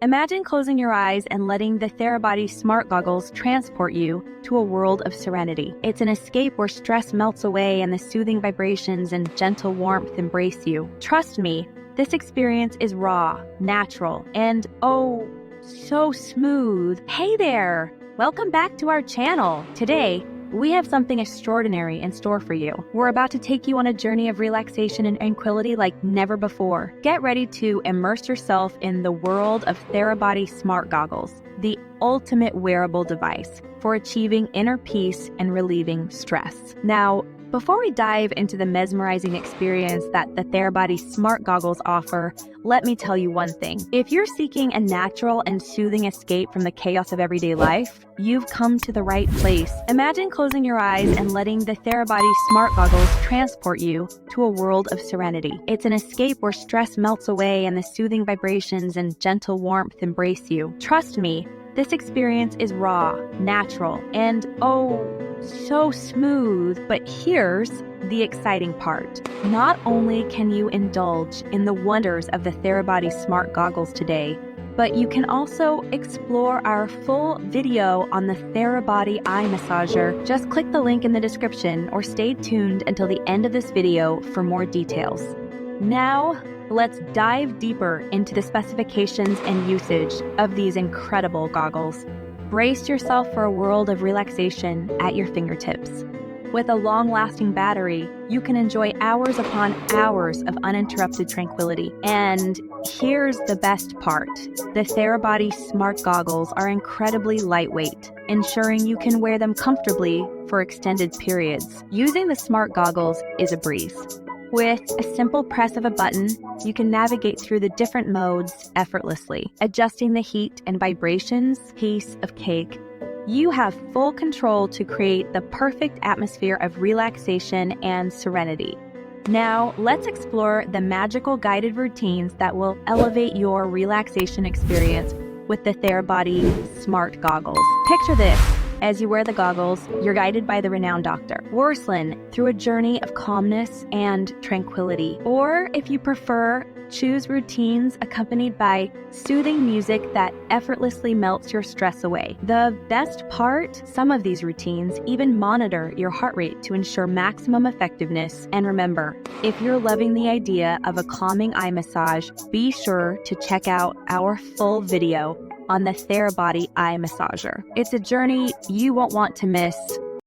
Imagine closing your eyes and letting the Therabody SmartGoggles transport you to a world of serenity. It's an escape where stress melts away and the soothing vibrations and gentle warmth embrace you. Trust me, this experience is raw, natural, and oh, so smooth. Hey there! Welcome back to our channel. Today, we have something extraordinary in store for you. We're about to take you on a journey of relaxation and tranquility like never before. Get ready to immerse yourself in the world of Therabody SmartGoggles, the ultimate wearable device for achieving inner peace and relieving stress. Now, before we dive into the mesmerizing experience that the Therabody SmartGoggles offer, let me tell you one thing. If you're seeking a natural and soothing escape from the chaos of everyday life, you've come to the right place. Imagine closing your eyes and letting the Therabody SmartGoggles transport you to a world of serenity. It's an escape where stress melts away and the soothing vibrations and gentle warmth embrace you. Trust me, this experience is raw, natural, and oh, so smooth. But here's the exciting part. Not only can you indulge in the wonders of the Therabody SmartGoggles today, but you can also explore our full video on the Therabody eye massager. Just click the link in the description or stay tuned until the end of this video for more details. Now, let's dive deeper into the specifications and usage of these incredible goggles. Brace yourself for a world of relaxation at your fingertips. With a long-lasting battery, you can enjoy hours upon hours of uninterrupted tranquility. And here's the best part. The Therabody SmartGoggles are incredibly lightweight, ensuring you can wear them comfortably for extended periods. Using the SmartGoggles is a breeze. With a simple press of a button, you can navigate through the different modes effortlessly, adjusting the heat and vibrations, piece of cake. You have full control to create the perfect atmosphere of relaxation and serenity. Now, let's explore the magical guided routines that will elevate your relaxation experience with the Therabody SmartGoggles. Picture this. As you wear the goggles, you're guided by the renowned Dr. Worsland through a journey of calmness and tranquility. Or, if you prefer, choose routines accompanied by soothing music that effortlessly melts your stress away. The best part, some of these routines even monitor your heart rate to ensure maximum effectiveness. And remember, if you're loving the idea of a calming eye massage, be sure to check out our full video on the Therabody eye massager. It's a journey you won't want to miss.